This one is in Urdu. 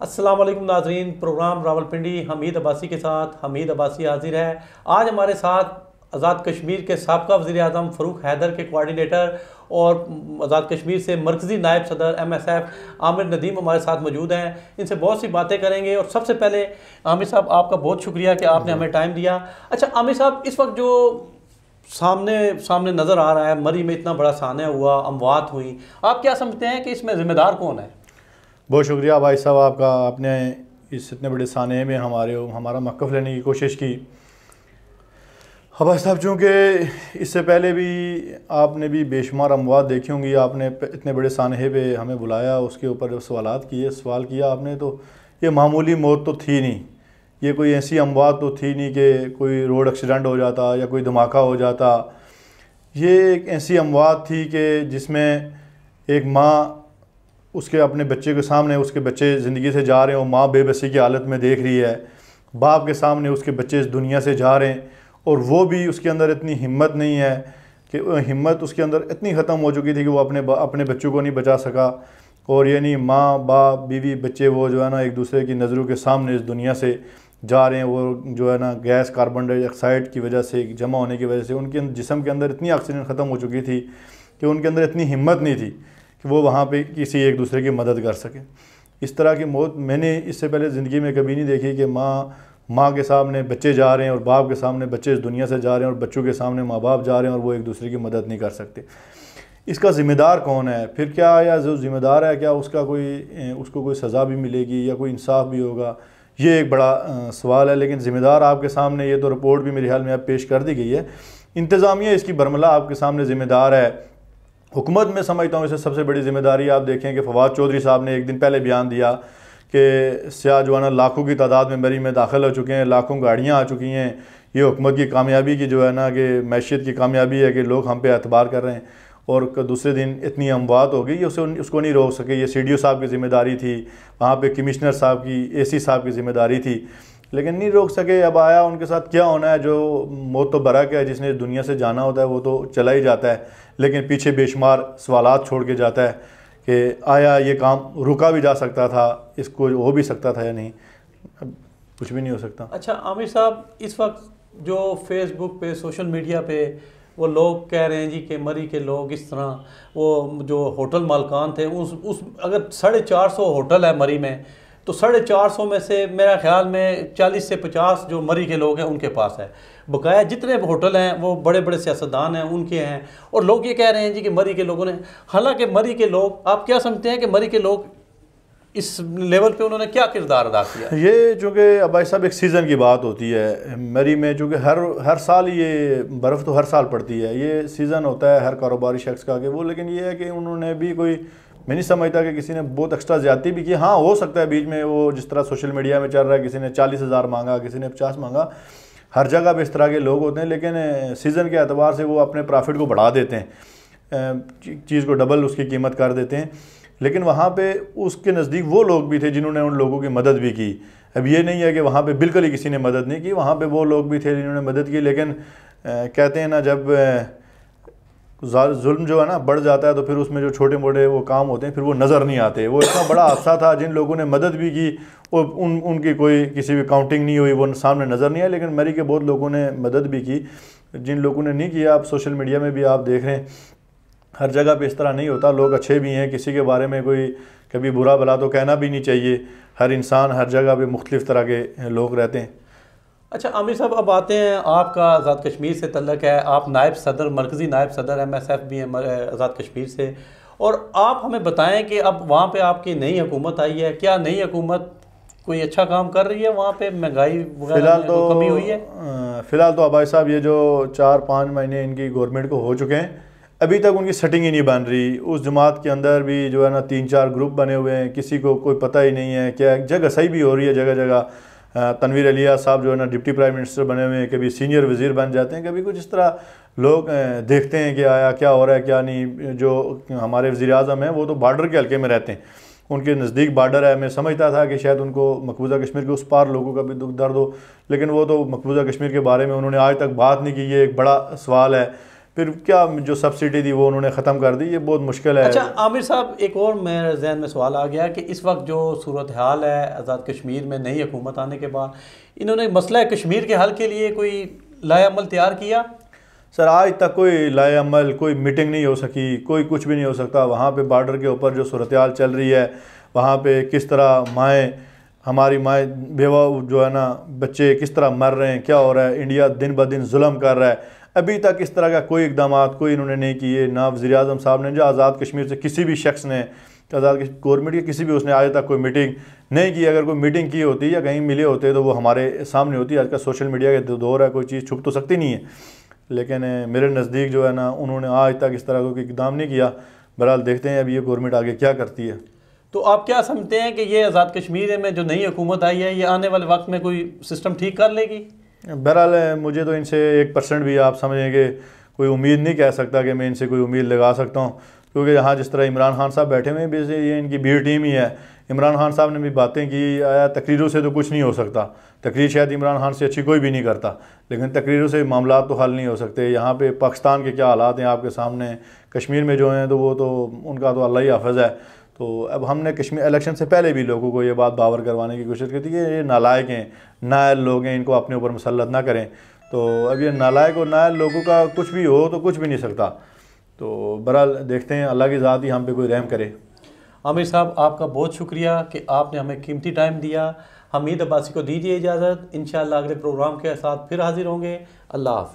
السلام علیکم ناظرین، پروگرام راولپنڈی حمید عباسی کے ساتھ حمید عباسی حاضر ہے۔ آج ہمارے ساتھ آزاد کشمیر کے سابقہ وزیر اعظم فاروق حیدر کے کوارڈینیٹر اور آزاد کشمیر سے مرکزی نائب صدر MSF عامر ندیم ہمارے ساتھ موجود ہیں۔ ان سے بہت سی باتیں کریں گے، اور سب سے پہلے عامر صاحب آپ کا بہت شکریہ کہ آپ نے ہمیں ٹائم دیا۔ اچھا عامر صاحب، اس وقت جو سامنے نظر آ رہا ہے، مری میں اتنا بڑا سانحہ ہوا، اموات ہوئیں، آپ کیا سمجھتے ہیں کہ اس میں ذمہ دار کون ہے؟ بہت شکریہ بھائی صاحب آپ کا، آپ نے اس اتنے بڑے سانحے میں ہمارا موقف لینے کی کوشش کی۔ بھائی صاحب، چونکہ اس سے پہلے بھی آپ نے بھی بے شمار اموات دیکھی ہوں گی، آپ نے اتنے بڑے سانحے پہ ہمیں بلایا، اس کے اوپر سوال کیا آپ نے، تو یہ معمولی موت تو تھی نہیں، یہ کوئی ایسی اموات تو تھی نہیں کہ کوئی روڈ ایکسیڈنٹ ہو جاتا یا کوئی دھماکہ ہو جاتا۔ یہ ایک ایسی اموات تھی کہ جس میں ایک ماں اس کے اپنے بچے کے سامنے، اس کے بچے زندگی سے جا رہے ہیں، ماں بے بسی کی حالت میں دیکھ رہی ہے، باپ کے سامنے اس کے بچے اس دنیا سے جا رہے ہیں، اور وہ بھی اس کے اندر اتنی ہمت نہیں ہے کہ ہمت اس کے اندر اتنی ختم ہو چکی تھی کہ وہ اپنے بچوں کو نہیں بچا سکا، اور یعنی ماں باپ بیوی بچے وہ جو ہے نا ایک دوسرے کی نظروں کے سامنے اس دنیا سے جا رہے ہیں۔ وہ جو ہے نا گیس کاربن ڈائی آکسائڈ کی وجہ سے، جمع ہونے کی وجہ سے ان کے جسم کے اندر اتنی آکسیجن ختم ہو چکی تھی کہ ان کے اندر اتنی ہمت نہیں تھی کہ وہ وہاں پہ کسی ایک دوسرے کی مدد کر سکے۔ اس طرح کی موت میں نے اس سے پہلے زندگی میں کبھی نہیں دیکھی کہ ماں کے سامنے بچے جا رہے ہیں، اور باپ کے سامنے بچے اس دنیا سے جا رہے ہیں، اور بچوں کے سامنے ماں باپ جا رہے ہیں، اور وہ ایک دوسرے کی مدد نہیں کر سکتے۔ اس کا ذمہ دار کون ہے؟ پھر کیا یا جو ذمہ دار ہے، کیا اس کو کوئی سزا بھی ملے گی یا کوئی انصاف بھی ہوگا؟ یہ ایک بڑا سوال ہے، لیکن ذمہ دار آپ کے سامنے، یہ تو رپورٹ بھی میرے خیال میں اب پیش کر دی گئی ہے، انتظامیہ اس کی برملا آپ کے سامنے ذمہ دار ہے۔ حکومت میں سمجھتا ہوں اسے سب سے بڑی ذمہ داری آپ دیکھیں کہ فواد چودھری صاحب نے ایک دن پہلے بیان دیا کہ سیاح جو ہے نا لاکھوں کی تعداد میں مری میں داخل ہو چکے ہیں، لاکھوں گاڑیاں آ چکی ہیں۔ یہ حکومت کی کامیابی کی جو ہے نا کہ معیشت کی کامیابی ہے کہ لوگ ہم پہ اعتبار کر رہے ہیں، اور دوسرے دن اتنی اموات ہو گئی، اس کو نہیں روک سکے۔ یہ CDO صاحب کی ذمہ داری تھی، وہاں پہ کمشنر صاحب کی، AC صاحب کی ذمہ داری تھی، لیکن نہیں روک سکے۔ اب آیا ان کے ساتھ کیا ہونا ہے، جو موت تو برحق ہے، جس نے دنیا سے جانا ہوتا ہے وہ تو چلا ہی جاتا ہے، لیکن پیچھے بے شمار سوالات چھوڑ کے جاتا ہے کہ آیا یہ کام رکا بھی جا سکتا تھا، اس کو ہو بھی سکتا تھا یا نہیں؟ اب کچھ بھی نہیں ہو سکتا۔ اچھا عامر صاحب، اس وقت جو فیس بک پہ، سوشل میڈیا پہ وہ لوگ کہہ رہے ہیں جی کہ مری کے لوگ اس طرح، وہ جو ہوٹل مالکان تھے، اگر 450 ہوٹل ہے مری میں، تو 450 میں سے میرا خیال میں 40 سے 50 جو مری کے لوگ ہیں ان کے پاس ہے، بقایا جتنے ہوٹل ہیں وہ بڑے بڑے سیاستدان ہیں ان کے ہیں، اور لوگ یہ کہہ رہے ہیں جی کہ مری کے لوگوں نے، حالانکہ مری کے لوگ، آپ کیا سمجھتے ہیں کہ مری کے لوگ اس لیول پہ انہوں نے کیا کردار ادا کیا؟ یہ چونکہ بھائی صاحب ایک سیزن کی بات ہوتی ہے مری میں، چونکہ ہر سال یہ برف تو ہر سال پڑتی ہے، یہ سیزن ہوتا ہے ہر کاروباری شخص کا کہ وہ، لیکن یہ ہے کہ انہوں نے بھی کوئی، میں نہیں سمجھتا کہ کسی نے بہت ایکسٹرا زیادتی بھی کی۔ ہاں ہو سکتا ہے بیچ میں وہ جس طرح سوشل میڈیا میں چل رہا ہے، کسی نے 40,000 مانگا، کسی نے 50 مانگا، ہر جگہ پہ اس طرح کے لوگ ہوتے ہیں، لیکن سیزن کے اعتبار سے وہ اپنے پرافٹ کو بڑھا دیتے ہیں، چیز کو ڈبل اس کی قیمت کر دیتے ہیں، لیکن وہاں پہ اس کے نزدیک وہ لوگ بھی تھے جنہوں نے ان لوگوں کی مدد بھی کی۔ اب یہ نہیں ہے کہ وہاں پہ بالکل ہی کسی نے مدد نہیں کی، وہاں پہ وہ لوگ بھی تھے جنہوں نے مدد کی، لیکن کہتے ہیں نا جب ظلم جو ہے نا بڑھ جاتا ہے تو پھر اس میں جو چھوٹے موٹے وہ کام ہوتے ہیں پھر وہ نظر نہیں آتے۔ وہ اتنا بڑا حادثہ تھا، جن لوگوں نے مدد بھی کی وہ ان کی کوئی کسی بھی کاؤنٹنگ نہیں ہوئی، وہ سامنے نظر نہیں آئے، لیکن مری کے بہت لوگوں نے مدد بھی کی۔ جن لوگوں نے نہیں کیا، آپ سوشل میڈیا میں بھی آپ دیکھ رہے ہیں ہر جگہ پہ اس طرح نہیں ہوتا، لوگ اچھے بھی ہیں، کسی کے بارے میں کوئی کبھی برا بھلا تو کہنا بھی نہیں چاہیے، ہر انسان ہر جگہ پہ مختلف طرح کے لوگ رہتے ہیں۔ اچھا عامر صاحب، اب آتے ہیں، آپ کا آزاد کشمیر سے تعلق ہے، آپ نائب صدر، مرکزی نائب صدر MSF بھی ہیں آزاد کشمیر سے، اور آپ ہمیں بتائیں کہ اب وہاں پہ آپ کی نئی حکومت آئی ہے، کیا نئی حکومت کوئی اچھا کام کر رہی ہے وہاں پہ؟ مہنگائی وغیرہ میں کمی ہوئی ہے؟ فی الحال تو عباس صاحب یہ جو 4-5 مہینے ان کی گورنمنٹ کو ہو چکے ہیں، ابھی تک ان کی سیٹنگ ہی نہیں بن رہی۔ اس جماعت کے اندر بھی جو ہے نا 3-4 گروپ بنے ہوئے ہیں، کسی کو کوئی پتہ ہی نہیں ہے کیا جگہ صحیح بھی ہو رہی ہے جگہ جگہ۔ تنویر علیہ صاحب جو ہے نا ڈپٹی پرائم منسٹر بنے ہوئے ہیں، کبھی سینئر وزیر بن جاتے ہیں، کبھی کچھ اس طرح لوگ دیکھتے ہیں کہ آیا کیا ہو رہا ہے کیا نہیں۔ جو ہمارے وزیر اعظم ہیں وہ تو بارڈر کے حلقے میں رہتے ہیں، ان کے نزدیک بارڈر ہے، میں سمجھتا تھا کہ شاید ان کو مقبوضہ کشمیر کے اس پار لوگوں کا بھی دکھ درد ہو، لیکن وہ تو مقبوضہ کشمیر کے بارے میں انہوں نے آج تک بات نہیں کی۔ یہ ایک بڑا سوال ہے پھر کیا جو سبسڈی تھی وہ انہوں نے ختم کر دی. یہ بہت مشکل ہے. اچھا عامر صاحب، ایک اور میرے ذہن میں سوال آ گیا کہ اس وقت جو صورتحال ہے آزاد کشمیر میں نئی حکومت آنے کے بعد، انہوں نے مسئلہ کشمیر کے حل کے لیے کوئی لائحہ عمل تیار کیا؟ سر آج تک کوئی لائحہ عمل، کوئی میٹنگ نہیں ہو سکی، کوئی کچھ بھی نہیں ہو سکتا. وہاں پہ بارڈر کے اوپر جو صورتحال چل رہی ہے، وہاں پہ کس طرح ہماری مائیں بیوہ جو ہے نا، بچے کس طرح مر رہے ہیں، کیا ہو رہا ہے. انڈیا دن بہ دن ظلم کر رہا ہے. ابھی تک اس طرح کا کوئی اقدامات کوئی انہوں نے نہیں کیے. نہ وزیر اعظم صاحب نے جو آزاد کشمیر سے کسی بھی شخص نے، گورنمنٹ کے کسی بھی اس نے آج تک کوئی میٹنگ نہیں کی. اگر کوئی میٹنگ کی ہوتی یا کہیں ملے ہوتے تو وہ ہمارے سامنے ہوتی. آج کل سوشل میڈیا کا دور ہے، کوئی چیز چھپ تو سکتی نہیں ہے. لیکن میرے نزدیک جو ہے نا، انہوں نے آج تک اس طرح کوئی اقدام نہیں کیا. بہرحال دیکھتے ہیں اب یہ گورنمنٹ آگے کیا کرتی ہے. تو آپ کیا سمجھتے ہیں کہ یہ آزاد کشمیر میں جو نئی حکومت آئی ہے، یہ آنے والے وقت میں کوئی سسٹم ٹھیک کر لے گی؟ بہرحال مجھے تو ان سے 1% بھی آپ سمجھیں کہ کوئی امید نہیں کہہ سکتا کہ میں ان سے کوئی امید لگا سکتا ہوں. کیونکہ یہاں جس طرح عمران خان صاحب بیٹھے ہوئے ہیں، یہ ان کی بی ٹیم ہی ہے. عمران خان صاحب نے بھی باتیں کی، آیا تقریروں سے تو کچھ نہیں ہو سکتا. تقریر شاید عمران خان سے اچھی کوئی بھی نہیں کرتا، لیکن تقریروں سے معاملات تو حل نہیں ہو سکتے. یہاں پہ پاکستان کے کیا حالات ہیں آپ کے سامنے، کشمیر میں جو ہیں تو وہ تو ان کا تو اللہ ہی حافظ ہے. تو اب ہم نے کشمیر الیکشن سے پہلے بھی لوگوں کو یہ بات باور کروانے کی کوشش کی تھی کہ یہ نالائق ہیں، نائل لوگ ہیں، ان کو اپنے اوپر مسلط نہ کریں. تو اب یہ نالائق اور نائل لوگوں کا کچھ بھی ہو تو کچھ بھی نہیں سکتا. تو بہرحال دیکھتے ہیں، اللہ کی ذات ہی ہم پہ کوئی رحم کرے. عامر صاحب آپ کا بہت شکریہ کہ آپ نے ہمیں قیمتی ٹائم دیا. حمید عباسی کو دیجیے اجازت، انشاءاللہ اگلے پروگرام کے ساتھ پھر حاضر ہوں گے. اللہ حافظ.